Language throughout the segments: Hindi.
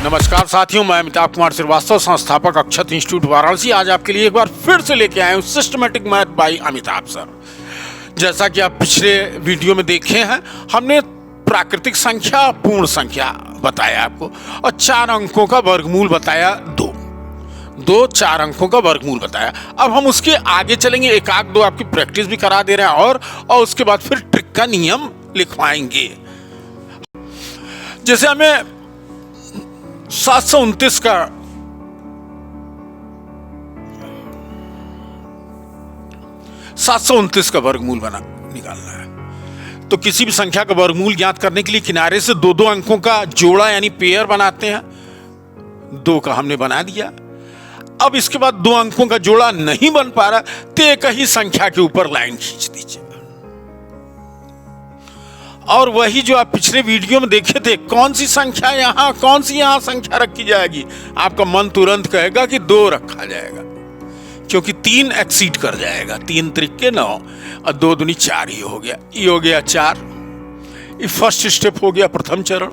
नमस्कार साथियों, मैं अमिताभ कुमार श्रीवास्तव, संस्थापक अक्षत इंस्टीट्यूट वाराणसी। आज आपके लिए एक बार फिर से लेके आए हूँ systematic math bye Amitabh sir. जैसा कि आप पिछले वीडियो में देखे हैं, हमने प्राकृतिक संख्या, पूर्ण संख्या बताया आपको और 4 अंकों का वर्गमूल बताया। दो 4 अंकों का वर्गमूल बताया। अब हम उसके आगे चलेंगे, एक आध दो आपकी प्रैक्टिस भी करा दे रहे हैं और उसके बाद फिर ट्रिक का नियम लिखवाएंगे। जैसे हमें 729 का वर्गमूल निकालना है, तो किसी भी संख्या का वर्गमूल ज्ञात करने के लिए किनारे से 2 अंकों का जोड़ा यानी पेयर बनाते हैं। 2 का हमने बना दिया। अब इसके बाद 2 अंकों का जोड़ा नहीं बन पा रहा तो एक ही संख्या के ऊपर लाइन खींच दीजिए। और वही जो आप पिछले वीडियो में देखे थे, कौन सी संख्या यहां, कौन सी यहां संख्या रखी जाएगी, आपका मन तुरंत कहेगा कि 2 रखा जाएगा, क्योंकि 3 एक्सीड कर जाएगा। 3 त्रिके 9 और 2 दूनी 4 ही हो गया। ये हो गया 4। ये फर्स्ट स्टेप हो गया, प्रथम चरण।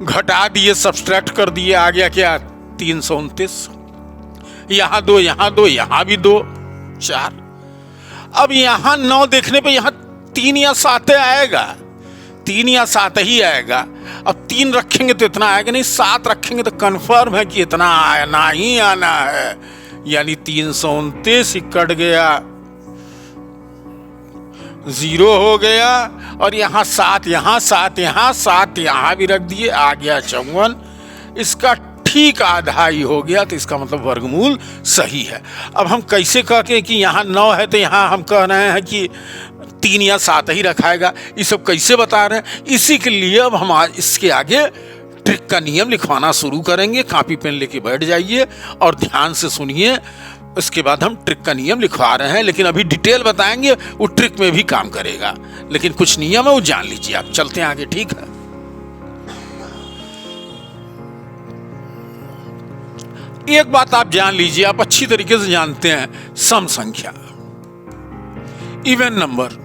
घटा दिए, सब्सट्रैक्ट कर दिए, आ गया क्या 329। यहां 2, यहां 2, यहां भी 2, 4। अब यहां 9 देखने पे यहां 3 या 7 आएगा, 3 या 7 ही आएगा। अब 3 रखेंगे तो इतना आएगा नहीं, 7 रखेंगे तो कंफर्म है कि इतना आना ही आना है, यानी 329 ही कट गया, 0 हो गया। और यहां 7, यहां 7, यहां 7, यहां भी रख दिए, आ गया 54। इसका ठीक आधा ही हो गया, तो इसका मतलब वर्गमूल सही है। अब हम कैसे कहते हैं कि यहाँ 9 है तो यहाँ हम कह रहे हैं कि 3 या 7 ही रखाएगा, ये सब कैसे बता रहे हैं? इसी के लिए अब हम आज इसके आगे ट्रिक का नियम लिखवाना शुरू करेंगे। कॉपी पेन लेके बैठ जाइए और ध्यान से सुनिए। उसके बाद हम ट्रिक का नियम लिखवा रहे हैं, लेकिन अभी डिटेल बताएंगे, वो ट्रिक में भी काम करेगा, लेकिन कुछ नियम है वो जान लीजिए। आप चलते हैं आगे, ठीक है? एक बात आप जान लीजिए, आप अच्छी तरीके से जानते हैं, सम संख्या, इवन नंबर,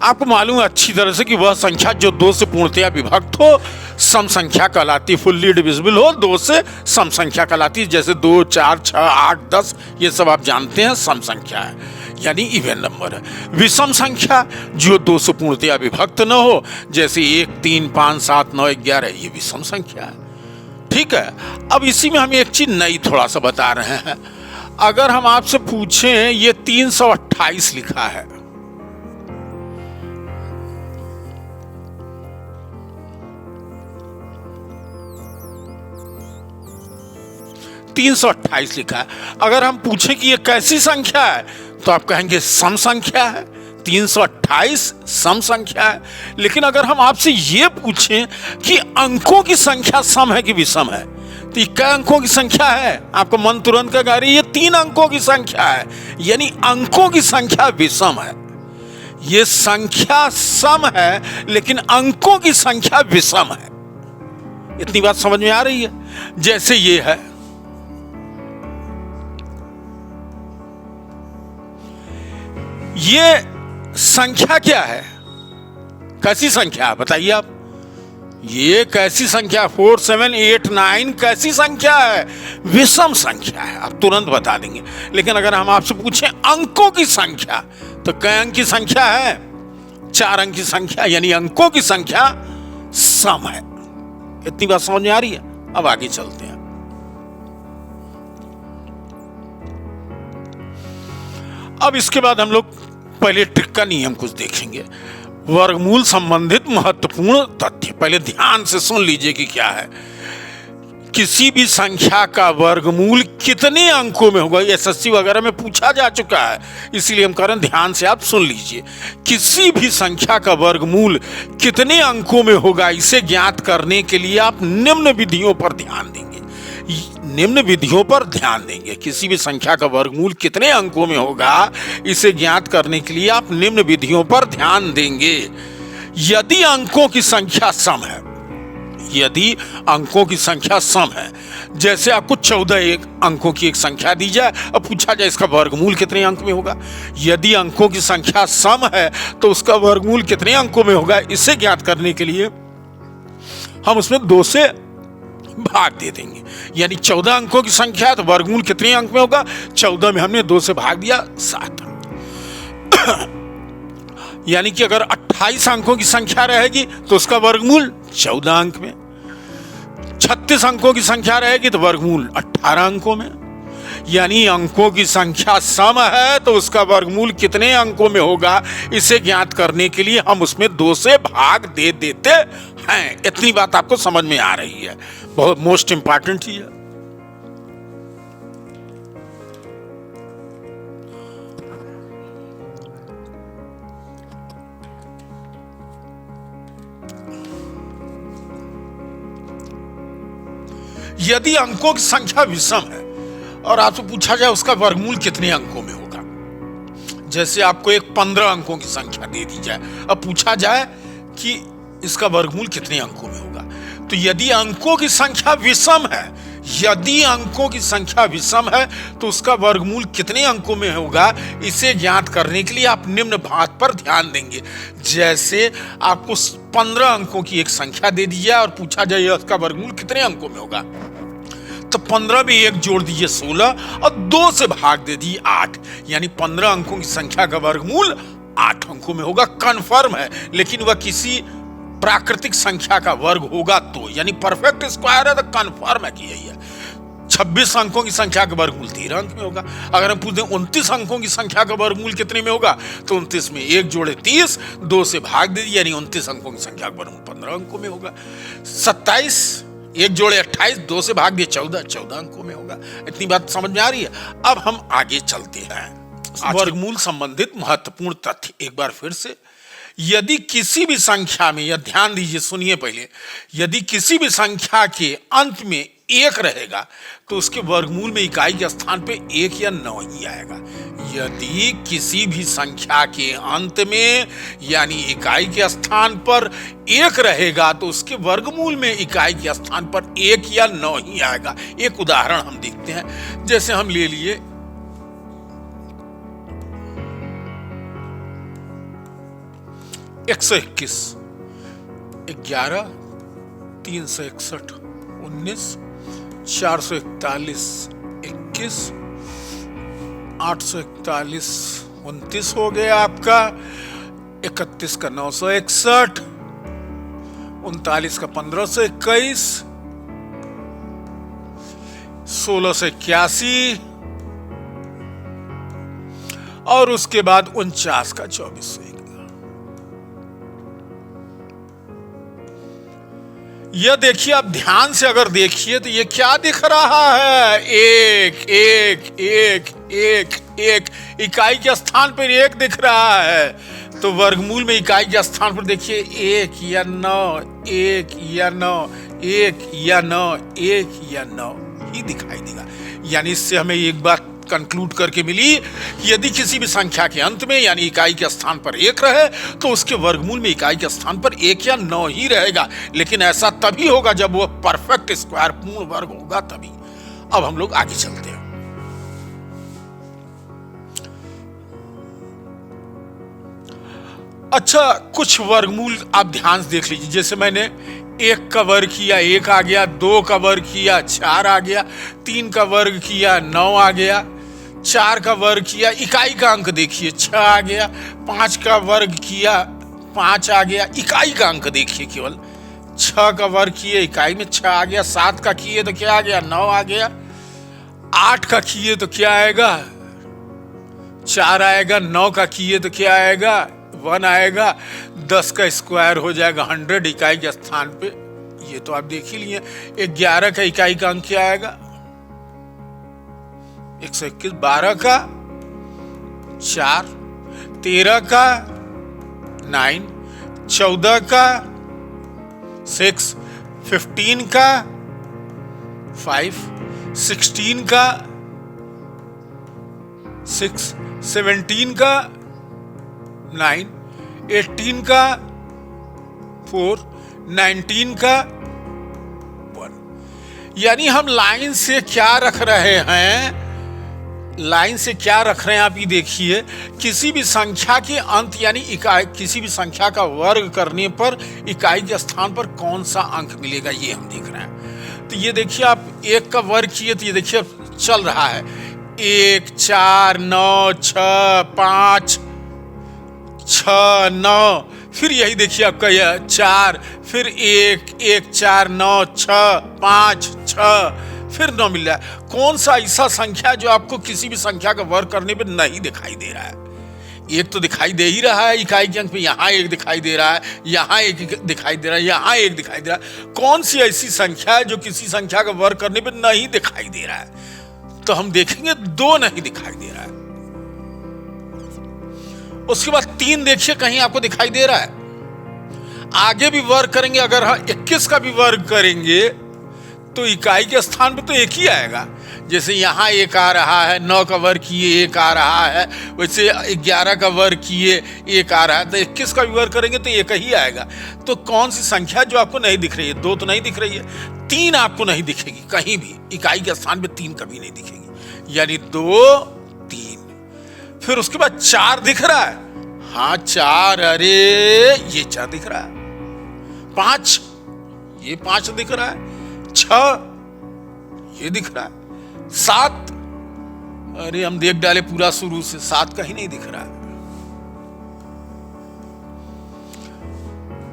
आपको मालूम है अच्छी तरह से कि वह संख्या जो 2 से पूर्णतया विभक्त हो सम संख्या कहलाती, फुल्ली डिविजिबल हो 2 से सम संख्या कहलाती। जैसे 2, 4, 6, 8, 10, ये सब आप जानते हैं सम संख्या है, यानी इवन नंबर है। विषम संख्या जो 2 से पूर्णतया विभक्त न हो, जैसे 1, 3, 5, 7, 9, 11, ये विषम संख्या है, ठीक है? अब इसी में हम एक चीज नई थोड़ा सा बता रहे हैं। अगर हम आपसे पूछें, ये 328 लिखा है, लिखा है। अगर हम पूछें कि ये कैसी संख्या है, तो आप कहेंगे सम संख्या है। 328 सम संख्या है। लेकिन अगर हम आपसे ये पूछें कि अंकों की संख्या सम है कि विषम है, तो ये क्या अंकों की संख्या है? आपका मन तुरंत कहेगा ये 3 अंकों की संख्या है, यानी अंकों की संख्या विषम है। ये संख्या सम है, लेकिन अंकों की संख्या विषम है। इतनी बात समझ में आ रही है? जैसे ये है, ये संख्या क्या है? कैसी संख्या बताइए आप? ये कैसी संख्या? 4, 7, 8, 9 कैसी संख्या है? विषम संख्या है, आप तुरंत बता देंगे। लेकिन अगर हम आपसे पूछें अंकों की संख्या, तो कै अंक की संख्या है? 4 अंक की संख्या, यानी अंकों की संख्या सम है। इतनी बात समझ में आ रही है? अब आगे चलते हैं। अब इसके बाद हम लोग पहले ट्रिक का नियम कुछ देखेंगे। वर्गमूल संबंधित महत्वपूर्ण तथ्य पहले ध्यान से सुन लीजिए कि क्या है। किसी भी संख्या का वर्गमूल कितने अंकों में होगा, एसएससी वगैरह में पूछा जा चुका है, इसीलिए हम कह रहे हैं ध्यान से आप सुन लीजिए। किसी भी संख्या का वर्गमूल कितने अंकों में होगा, इसे ज्ञात करने के लिए आप निम्न विधियों पर ध्यान देंगे। किसी भी संख्या का वर्गमूल कितने अंकों में होगा, इसे ज्ञात करने के लिए आप निम्न विधियों पर ध्यान देंगे। यदि अंकों की संख्या सम है, यदि अंकों की संख्या सम है, जैसे आपको 14 अंकों की एक संख्या दी जाए और पूछा जाए इसका वर्गमूल कितने अंक में होगा। यदि अंकों की संख्या सम है तो उसका वर्गमूल कितने अंकों में होगा, इसे ज्ञात करने के लिए हम उसमें 2 से भाग दे देंगे। यानी 14 अंकों की संख्या है तो वर्गमूल कितने अंक में होगा, 14 में हमने 2 से भाग दिया 7। यानी कि अगर 28 अंकों की संख्या रहेगी तो उसका वर्गमूल 14 अंक में, 36 अंकों की संख्या रहेगी तो वर्गमूल 18 अंकों में। यानी अंकों की संख्या सम है तो उसका वर्गमूल कितने अंकों में होगा, इसे ज्ञात करने के लिए हम उसमें 2 से भाग दे देते हैं। इतनी बात आपको समझ में आ रही है, बहुत मोस्ट इंपॉर्टेंट चीज है। यदि अंकों की संख्या विषम है और आपसे पूछा जाए उसका वर्गमूल कितने अंकों में होगा, जैसे आपको एक 15 अंकों की संख्या दे दी जाए, अब पूछा जाए कि इसका वर्गमूल कितने अंकों में होगा, तो यदि अंकों की संख्या विषम है, यदि अंकों की संख्या विषम है तो उसका वर्गमूल कितने अंकों में होगा, इसे ज्ञात करने के लिए आप निम्न बात पर ध्यान देंगे। जैसे आपको 15 अंकों की एक संख्या दे दी जाए और पूछा जाए उसका वर्गमूल कितने अंकों में होगा, तो 15 में 1 जोड़ दीजिए 16 और 2 से भाग दे दीजिए 8। यानी 15 अंकों की संख्या का वर्गमूल 8 अंकों में होगा। कन्फर्म है, लेकिन वह किसी प्राकृतिक संख्या का वर्ग होगा तो, यानी परफेक्ट स्क्वायर है तो कन्फर्म है कि यही है। 26 अंकों की संख्या का वर्गमूल 13 अंक में होगा। अगर हम पूछते हैं 29 अंकों की संख्या का वर्गमूल कितने में होगा, तो 29 में 1 जोड़े 30, 2 से भाग दे दीजिए, यानी 29 अंकों की संख्या का वर्गमूल 15 अंकों में होगा। 27 1 जोड़े 28, 2 से भाग दिए 14 अंकों में होगा। इतनी बात समझ में आ रही है। अब हम आगे चलते हैं। वर्गमूल संबंधित महत्वपूर्ण तथ्य एक बार फिर से, यदि किसी भी संख्या में, या ध्यान दीजिए सुनिए पहले, यदि किसी भी संख्या के अंत में 1 रहेगा तो उसके वर्गमूल में इकाई के स्थान पे 1 या 9 ही आएगा। यदि किसी भी संख्या के अंत में यानी इकाई के स्थान पर 1 रहेगा तो उसके वर्गमूल में इकाई के स्थान पर 1 या 9 ही आएगा। एक उदाहरण हम देखते हैं, जैसे हम ले लिए 121, 11, 361, 19, 441, 21, 841, 29 हो गया आपका, 31 का 961, 39 का 1521, 16 से 81 और उसके बाद 49 का 24। यह देखिए, आप ध्यान से अगर देखिए तो ये क्या दिख रहा है, 1 1 1 1 1, इकाई के स्थान पर 1 दिख रहा है। तो वर्गमूल में इकाई के स्थान पर देखिए 1 या 9, 1 या 9, 1 या 9, 1 या 9 ही दिखाई देगा। यानी इससे हमें एक बात कंक्लूड करके मिली, यदि किसी भी संख्या के अंत में यानी इकाई के स्थान पर 1 रहे तो उसके वर्गमूल में इकाई के स्थान पर 1 या 9 ही रहेगा। लेकिन ऐसा तभी होगा जब वह परफेक्ट स्क्वायर पूर्ण वर्ग होगा, तभी। अब हम लोग आगे चलते हैं। अच्छा, कुछ वर्गमूल आप ध्यान से देख लीजिए। जैसे मैंने 1 का वर्ग किया 1 आ गया, 2 का वर्ग किया 4 आ गया, 3 का वर्ग किया 9 आ गया, 4 का वर्ग किया, इकाई का अंक देखिए 6 आ गया, 5 का वर्ग किया 5 आ गया, इकाई का अंक देखिए केवल 6 का वर्ग किए इकाई में 6 आ गया, 7 का किए तो क्या आ गया 9 आ गया, 8 का किए तो क्या आएगा 4 आएगा, 9 का किए तो क्या आएगा 1 आएगा, 10 का स्क्वायर हो जाएगा 100 इकाई के स्थान पे। ये तो आप देख ही लिए। 11 का इकाई का अंक क्या आएगा 121, 12 का 4, 13 का 9, 14 का 6, 15 का 5, 16 का 6, 17 का 9, 18 का 4, 19 का यानी हम लाइन से क्या रख रहे हैं, लाइन से क्या रख रहे हैं आप ये देखिए, किसी भी संख्या के अंत यानी इकाई, किसी भी संख्या का वर्ग करने पर इकाई के स्थान पर कौन सा अंक मिलेगा, ये हम देख रहे हैं। तो ये देखिए आप 1 का वर्ग किए तो ये देखिए चल रहा है 1 4 9 6 5 6 9, फिर यही देखिए आपका यह 4, फिर 1 1 4 9 6 5 6, फिर 9 मिल रहा है। कौन सा ऐसा संख्या जो आपको किसी भी संख्या का वर्ग करने पे नहीं दिखाई दे रहा है? एक तो दिखाई दे ही रहा है इकाई के अंक में, यहाँ एक दिखाई दे रहा है, यहाँ एक दिखाई दे रहा है, यहाँ एक दिखाई दे रहा है। कौन सी ऐसी संख्या है जो किसी संख्या का वर्ग करने पे नहीं दिखाई दे रहा है? तो हम देखेंगे 2 नहीं दिखाई दे रहा है। उसके बाद 3 देखिए कहीं आपको दिखाई दे रहा है। आगे भी वर्ग करेंगे, अगर हम 21 का भी वर्ग करेंगे तो इकाई के स्थान पे तो एक ही आएगा। जैसे यहाँ 1 आ रहा है, 9 का वर्ग किए 1 आ रहा है, वैसे 11 का वर्ग किए 1 आ रहा है, तो 21 का भी वर्ग करेंगे तो 1 ही आएगा। तो कौन सी संख्या जो आपको नहीं दिख रही है? 2 तो नहीं दिख रही है, 3 आपको नहीं दिखेगी कहीं भी, इकाई के स्थान पे 3 कभी नहीं दिखेगी, यानी 2 3। फिर उसके बाद 4 दिख रहा है, हाँ 4, अरे ये 4 दिख रहा है। 5, ये 5 दिख रहा है। 6 ये दिख रहा है। 7, अरे हम देख डाले पूरा शुरू से, 7 कहीं नहीं दिख रहा है।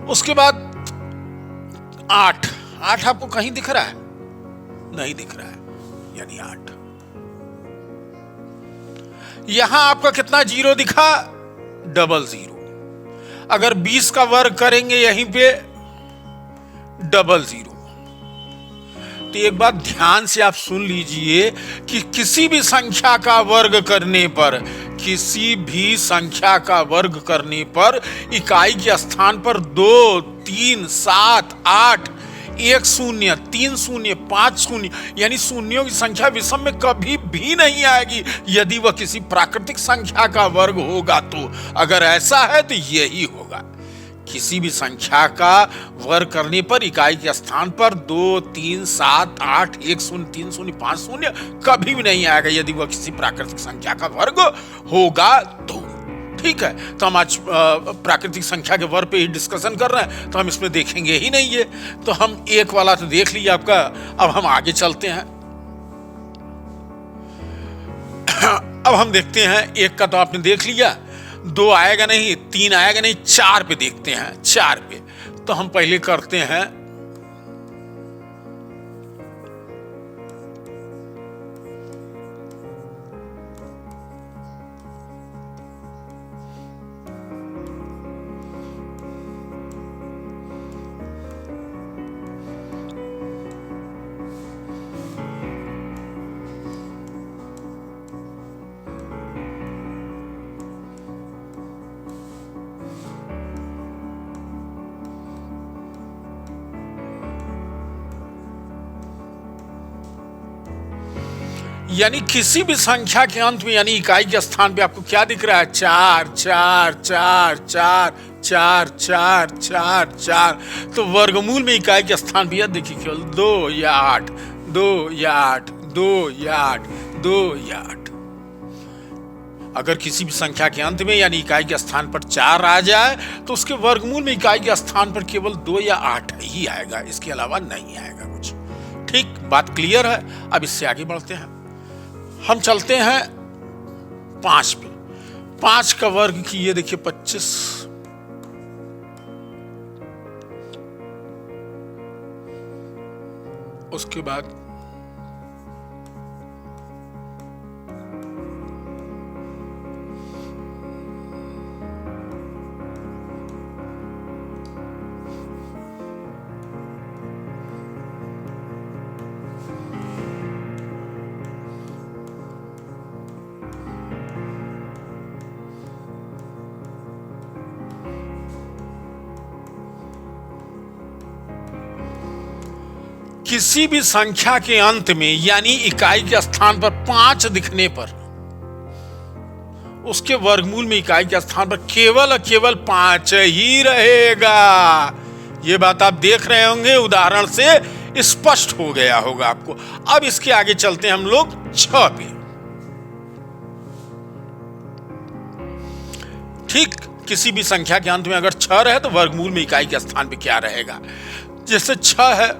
उसके बाद 8 आपको कहीं दिख रहा है? नहीं दिख रहा है, यानी 8। यहां आपका कितना 0 दिखा? डबल 0। अगर 20 का वर्ग करेंगे यहीं पे, डबल 0। तो एक बात ध्यान से आप सुन लीजिए कि किसी भी संख्या का वर्ग करने पर, किसी भी संख्या का वर्ग करने पर इकाई के स्थान पर 2 3 7 8 1 0 3 0 5 0 यानी शून्यों की संख्या विषम में कभी भी नहीं आएगी यदि वह किसी प्राकृतिक संख्या का वर्ग होगा। तो अगर ऐसा है तो यही होगा, किसी भी संख्या का वर्ग करने पर इकाई के स्थान पर 2 3 7 8 1 0 3 0 5 0 कभी भी नहीं आएगा यदि वह किसी प्राकृतिक संख्या का वर्ग होगा तो। ठीक है, तो हम आज प्राकृतिक संख्या के वर्ग पे ही डिस्कशन कर रहे हैं, तो हम इसमें देखेंगे ही नहीं है। तो हम 1 वाला तो देख लिया आपका, अब हम आगे चलते हैं। अब हम देखते हैं 1 का तो आपने देख लिया, 2 आएगा नहीं, 3 आएगा नहीं, 4 पे देखते हैं। 4 पे तो हम पहले करते हैं यानी किसी भी संख्या के अंत में यानी इकाई के स्थान पे आपको क्या दिख रहा है? 4 4 4 4 4 4 4 4। तो वर्गमूल में इकाई के स्थान पे देखिए केवल 2 या 8, 2 या 8, 2 या 8, 2 या 8। अगर किसी भी संख्या के अंत में यानी इकाई के स्थान पर 4 आ जाए तो उसके वर्गमूल में इकाई के स्थान पर केवल 2 या 8 ही आएगा, इसके अलावा नहीं आएगा कुछ। ठीक, बात क्लियर है। अब इससे आगे बढ़ते हैं, हम चलते हैं 5 पे। 5 का वर्ग किए देखिए 25, उसके बाद किसी भी संख्या के अंत में यानी इकाई के स्थान पर 5 दिखने पर उसके वर्गमूल में इकाई के स्थान पर केवल और केवल 5 ही रहेगा। ये बात आप देख रहे होंगे उदाहरण से स्पष्ट हो गया होगा आपको। अब इसके आगे चलते हैं हम लोग 6 पे। ठीक, किसी भी संख्या के अंत में अगर 6 रहे तो वर्गमूल में इकाई के स्थान पे क्या रहेगा। जैसे 6 है,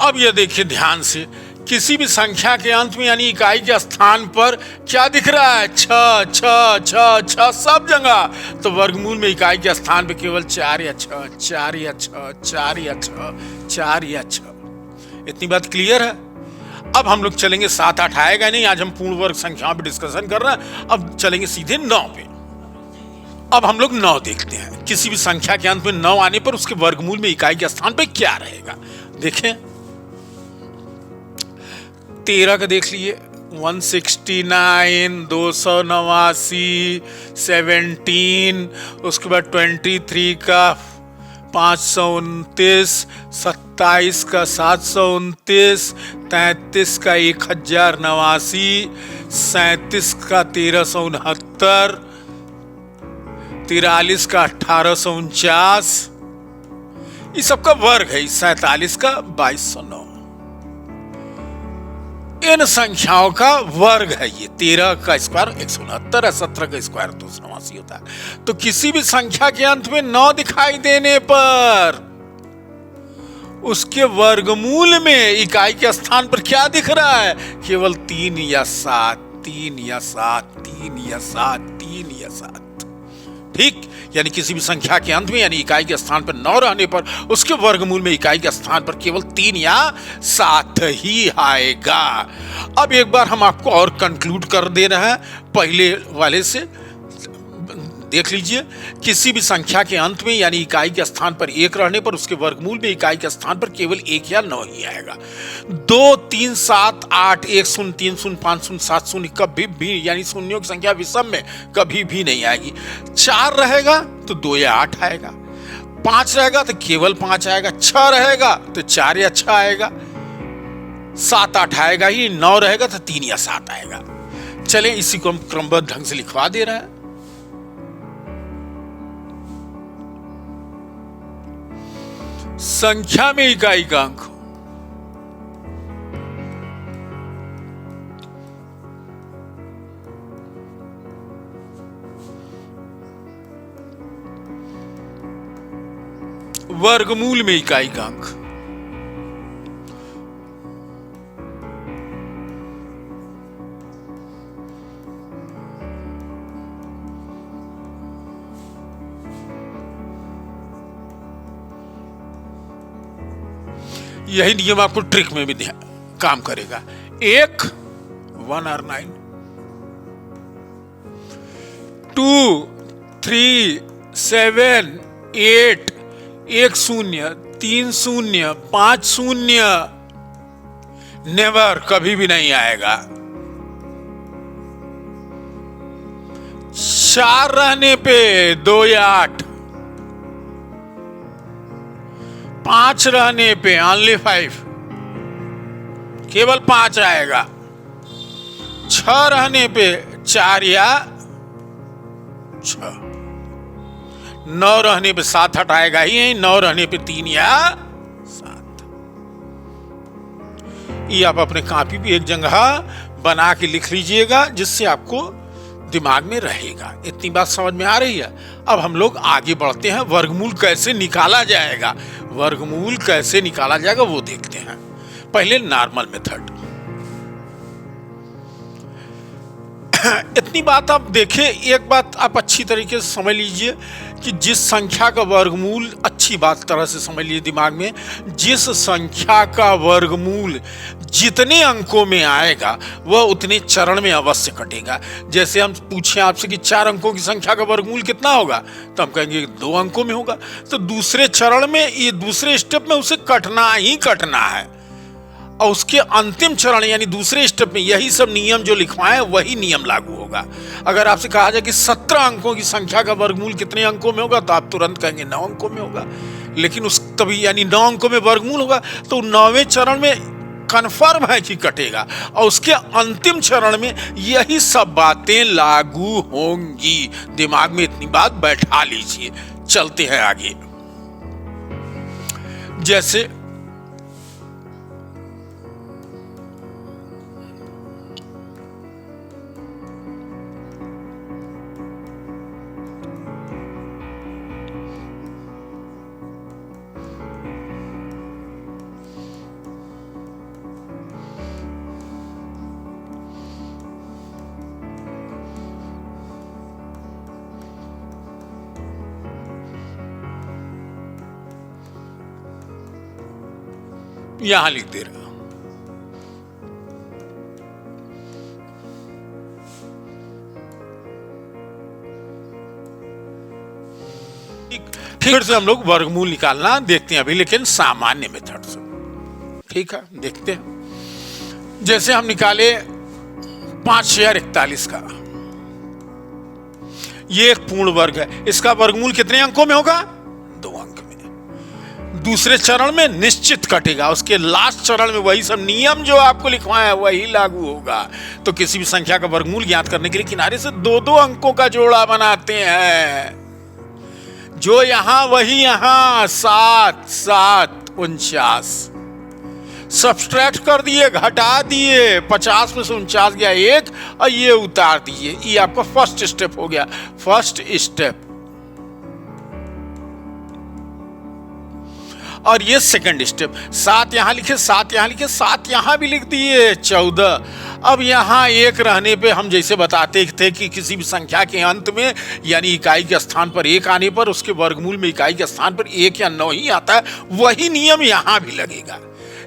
अब ये देखिए ध्यान से, किसी भी संख्या के अंत में यानी इकाई के स्थान पर क्या दिख रहा है, 6 6 6 6 सब जगह। तो वर्गमूल में इकाई के स्थान पर केवल 4 या 6, 4 या 6, 4 या 6, 4 या 6। इतनी बात क्लियर है। अब हम लोग चलेंगे 7 8 आएगा नहीं, आज हम पूर्ण वर्ग संख्याओं पे डिस्कशन कर रहे हैं। अब चलेंगे सीधे 9 पे। अब हम लोग 9 देखते हैं। किसी भी संख्या के अंत में 9 आने पर उसके वर्गमूल में इकाई के स्थान पे क्या रहेगा। देखें 13 का देख लिए, 169, 289, 17, उसके बाद 23 का 529, 27 का 729, 33 का 1089, 37 का 1369, 43 का 1849, इस सब का वर्ग है। 47 का 2209, इन संख्याओं का वर्ग है ये। 13 का स्क्वायर 169 है, 17 का स्क्वायर 289 होता है। तो किसी भी संख्या के अंत में 9 दिखाई देने पर उसके वर्गमूल में इकाई के स्थान पर क्या दिख रहा है, केवल 3 या 7, 3 या 7, 3 या 7, 3 या 7। ठीक, यानी किसी भी संख्या के अंत में यानी इकाई के स्थान पर 9 रहने पर उसके वर्गमूल में इकाई के स्थान पर केवल 3 या 7 ही आएगा। अब एक बार हम आपको और कंक्लूड कर दे रहे हैं पहले वाले से। देख लीजिए, किसी भी संख्या के अंत में यानी इकाई के स्थान पर 1 रहने पर उसके वर्गमूल में इकाई के स्थान पर केवल 1 या 9 ही आएगा। 2 3 7 8 1 0 3 0 5 0 7 0 कभी भी यानी शून्यों की संख्या विषम में कभी भी नहीं आएगी। 4 रहेगा तो 2 या 8 आएगा, 5 रहेगा तो केवल 5 आएगा, 6 रहेगा तो 4 या 6 आएगा, 7 8 आएगा ही, 9 रहेगा तो 3 या 7 आएगा। चलें इसी को हम क्रमबद्ध ढंग से लिखवा दे रहे हैं। संख्या में इकाई का अंक वर्गमूल में इकाई का अंक यही नियम आपको ट्रिक में भी काम करेगा। 1 और 9, 2 3 7 8 1 0 3 0 5 0 नेवर, कभी भी नहीं आएगा। 4 रहने पे 2 या 8, 5 रहने पे ओनली 5, केवल 5 आएगा। 6 रहने पे 4 या 6, 9 रहने पे 7 8 आएगा ही, 9 रहने पे 3 या 7। ये आप अपने कॉपी पे एक जगह बना के लिख लीजिएगा जिससे आपको दिमाग में रहेगा। इतनी बात समझ में आ रही है। अब हम लोग आगे बढ़ते हैं, वर्गमूल कैसे निकाला जाएगा। वर्गमूल कैसे निकाला जाएगा वो देखते हैं। पहले नॉर्मल मेथड। इतनी बात आप देखें, एक बात आप अच्छी तरीके से समझ लीजिए कि जिस संख्या का वर्गमूल, अच्छी बात तरह से समझ लीजिए दिमाग में, जिस संख्या का वर्गमूल जितने अंकों में आएगा वह उतने चरण में अवश्य कटेगा। जैसे हम पूछें आपसे कि 4 अंकों की संख्या का वर्गमूल कितना होगा, तो हम कहेंगे 2 अंकों में होगा। तो दूसरे चरण में, ये दूसरे स्टेप में उसे कटना ही कटना है, और उसके अंतिम चरण यानी दूसरे स्टेप में यही सब नियम जो लिखवाए वही नियम लागू होगा। अगर आपसे कहा जाए कि 17 अंकों की संख्या का वर्गमूल कितने अंकों में होगा, तो आप तुरंत कहेंगे 9 अंकों में होगा। लेकिन उस तभी यानी 9 अंकों में वर्गमूल होगा तो 9वें चरण में कन्फर्म है कि कटेगा, और उसके अंतिम चरण में यही सब बातें लागू होंगी। दिमाग में इतनी बात बैठा लीजिए। चलते हैं आगे। जैसे यहां लिख दे रहा हूं, फिर से हम लोग वर्गमूल निकालना देखते हैं अभी, लेकिन सामान्य मेथड से। ठीक है, देखते हैं। जैसे हम निकाले 5041 का, ये एक पूर्ण वर्ग है, इसका वर्गमूल कितने अंकों में होगा? 2 अंक में। दूसरे चरण में निश्चित कटेगा, उसके लास्ट चरण में वही सब नियम जो आपको लिखवाया है वही लागू होगा। तो किसी भी संख्या का वर्गमूल ज्ञात करने के लिए किनारे से 2-2 अंकों का जोड़ा बनाते हैं, जो यहां वही यहां। 7 7 49, सब्सट्रैक्ट कर दिए, घटा दिए, 50 में से 49 गया 1, और ये उतार दिए। ये आपका फर्स्ट स्टेप हो गया, फर्स्ट स्टेप। और ये सेकंड स्टेप। 7 यहां लिखे, 7 यहां लिखे, 7 यहां भी लिख दिए, 14। अब यहां 1 रहने पे हम जैसे बताते थे कि किसी भी संख्या के अंत में यानी इकाई के स्थान पर 1 आने पर उसके वर्गमूल में इकाई के स्थान पर 1 या 9 ही आता है, वही नियम यहां भी लगेगा।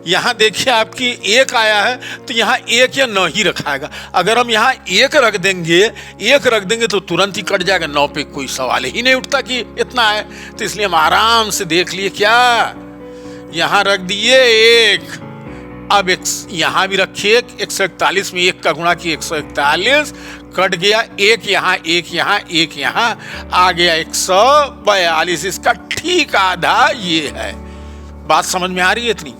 यहां देखिए आपकी 1 आया है तो यहां 1 या 9 ही रखाएगा। अगर हम यहां 1 रख देंगे तो तुरंत ही कट जाएगा, 9 पे कोई सवाल ही नहीं उठता कि इतना है। तो इसलिए हम आराम से देख लिए, क्या यहां रख दिए 1, अब यहां भी रखिए 141 में 1 का गुणा किया 141, कट गया 1 यहां 1 यहां 1 यहां, आ गया 142। इसका ठीक आधा ये है। बात समझ में आ रही है इतनी?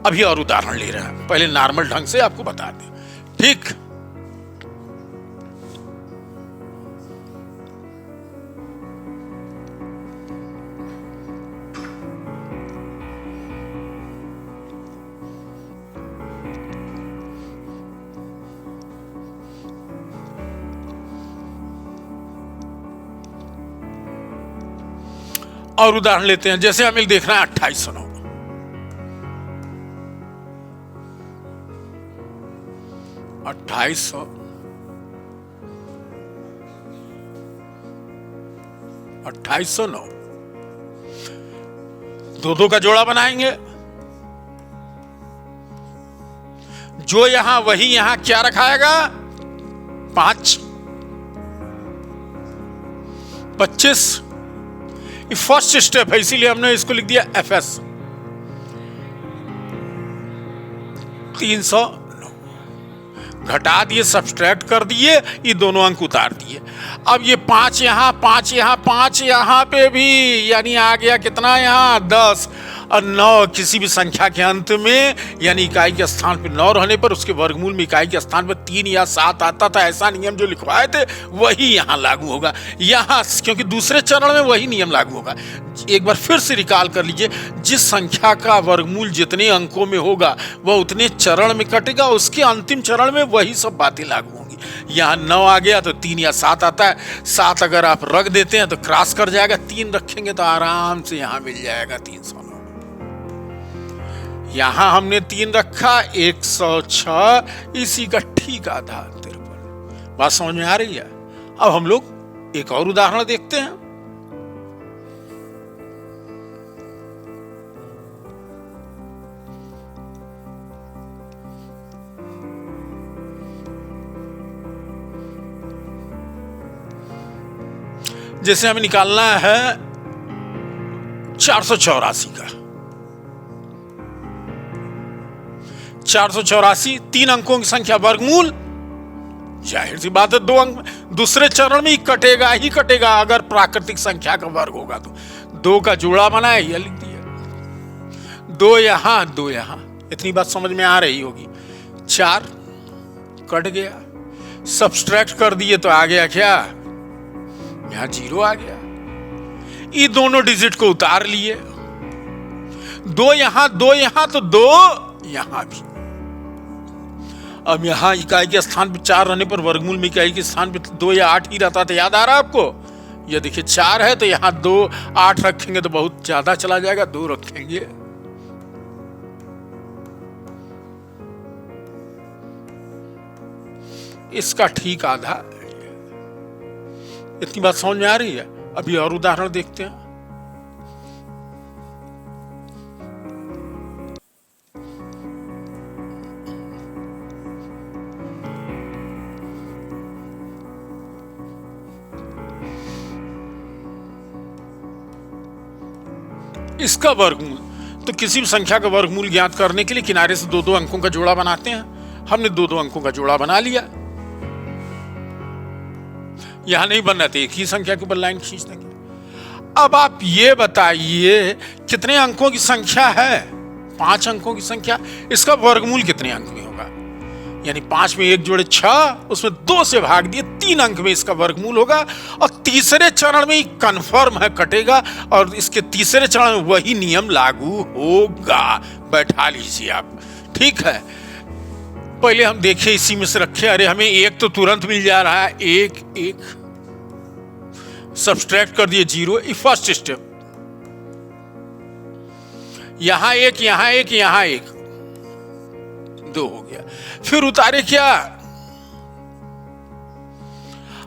अभी और उदाहरण ले रहे हैं, पहले नॉर्मल ढंग से आपको बता दें। ठीक, और उदाहरण लेते हैं। जैसे हमें देखना है 2809, 2800 2809, 2-2 का जोड़ा बनाएंगे, जो यहां वही यहां क्या रखाएगा? 5 25। फर्स्ट स्टेप है इसीलिए हमने इसको लिख दिया FS 309। घटा दिए, सब्सट्रैक्ट कर दिए, ये दोनों अंक उतार दिए। अब ये 5 यहां 5 यहां 5 यहां पे भी, यानी आ गया कितना यहां 10 और 9। किसी भी संख्या के अंत में यानी इकाई के स्थान पर 9 रहने पर उसके वर्गमूल में इकाई के स्थान पर 3 या 7 आता था। ऐसा नियम जो लिखवाए थे वही यहां लागू होगा। यहां क्योंकि दूसरे चरण में वही नियम लागू होगा। एक बार फिर से रिकॉल कर लीजिए, जिस संख्या का वर्गमूल जितने अंकों में होगा वह उतने चरण में कटेगा, उसके अंतिम चरण में वही सब बातें लागू होंगी। यहाँ 9 आ गया तो 3 या 7 आता है। 7 अगर आप रख देते हैं तो क्रॉस कर जाएगा, 3 रखेंगे तो आराम से यहां मिल जाएगा 309। यहां हमने 3 रखा 106, इसी का ठीक आधा 53। बात समझ में आ रही है? अब हम लोग एक और उदाहरण देखते हैं। जैसे हमें निकालना है 484 का। 484 3 अंकों की संख्या, वर्गमूल जाहिर सी बात है 2 अंक दूसरे चरण में ही कटेगा ही कटेगा। अगर प्राकृतिक संख्या का वर्ग होगा तो 2 का जोड़ा बनाया, यह लिख दिया, 2 यहां 2 यहां। इतनी बात समझ में आ रही होगी। 4 कट गया, सब्सट्रैक्ट कर दिए तो आ गया क्या? यहां 0 आ गया। ये दोनों डिजिट को उतार लिए, 2 यहां 2 यहां तो 2 यहां भी। अब यहां इकाई के स्थान पर 4 रहने पर वर्गमूल में इकाई के स्थान पर 2 या 8 ही रहता था। याद आ रहा है आपको? ये देखिए 4 है तो यहां 2 8 रखेंगे तो बहुत ज्यादा चला जाएगा, 2 रखेंगे। इसका ठीक आधा। इतनी बात समझ में आ रही है? अभी और उदाहरण देखते हैं। इसका वर्गमूल, तो किसी भी संख्या का वर्गमूल ज्ञात करने के लिए किनारे से 2-2 अंकों का जोड़ा बनाते हैं। हमने 2-2 अंकों का जोड़ा बना लिया। यहां नहीं बनना था, एक ही संख्या के ऊपर लाइन खींच देंगे। अब आप ये बताइए कितने अंकों की संख्या है? 5 अंकों की संख्या। इसका वर्गमूल कितने अंक में होगा? यानी 5 में 1 जोड़े 6, उसमें 2 से भाग दिए, 3 अंक में इसका वर्गमूल होगा। और तीसरे चरण में ही कन्फर्म है कटेगा, और इसके तीसरे चरण में वही नियम लागू होगा। बैठा लीजिए आप, ठीक है। पहले हम देखें, इसी में से रखे। अरे हमें 1 तो तुरंत मिल जा रहा है, 1 1 सब्सट्रैक्ट कर दिए 0। ये फर्स्ट स्टेप। यहां 1 यहां 1 यहां 1, 2 हो गया। फिर उतारे क्या?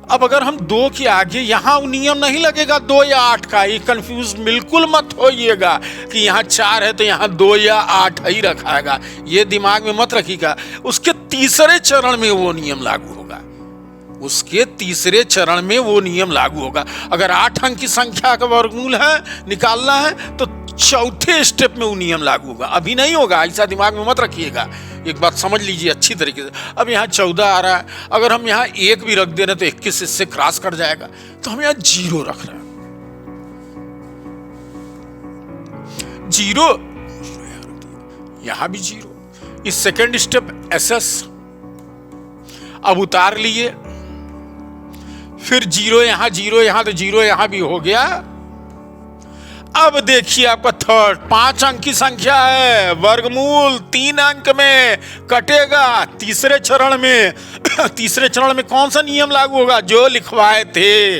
अब अगर हम 2 के आगे, यहां नियम नहीं लगेगा 2 या 8 का। ये कंफ्यूज बिल्कुल मत होइएगा कि यहां 4 है तो यहां 2 या 8 ही रखाएगा। ये दिमाग में मत रखिएगा। उसके तीसरे चरण में वो नियम लागू होगा। उसके तीसरे चरण में वो नियम लागू होगा। अगर 8 अंक की संख्या का वर्गमूल है, निकालना है, तो चौथे स्टेप में वो नियम लागू होगा। अभी नहीं होगा, ऐसा दिमाग में मत रखिएगा। एक बात समझ लीजिए अच्छी तरीके से। अब यहाँ 14 आ रहा है, अगर हम यहाँ 1 भी रख दे रहे तो 21 इससे क्रॉस कर जाएगा, तो हम यहाँ 0 रख रहे हैं। 0, यहां भी 0। इस सेकेंड स्टेप SS। अब उतार लिए, फिर 0 यहां 0 यहां, तो 0 यहां भी हो गया। अब देखिए आपका थर्ड, 5 अंक की संख्या है, वर्गमूल 3 अंक में कटेगा। तीसरे चरण में तीसरे चरण में कौन सा नियम लागू होगा? जो लिखवाए थे,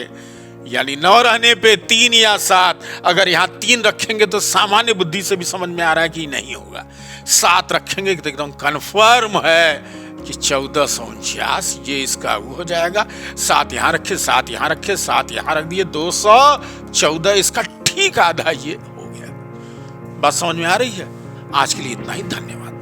यानी 9 रहने पे 3 या 7। अगर यहां 3 रखेंगे तो सामान्य बुद्धि से भी समझ में आ रहा है कि नहीं होगा। 7 रखेंगे तो एकदम कन्फर्म है कि 1449 ये इसका वो हो जाएगा। 7 यहां रखे, 7 यहां रखे, 7 यहां रख दिए, 214 इसका ठीक आधा ये हो गया। बात समझ में आ रही है? आज के लिए इतना ही, धन्यवाद।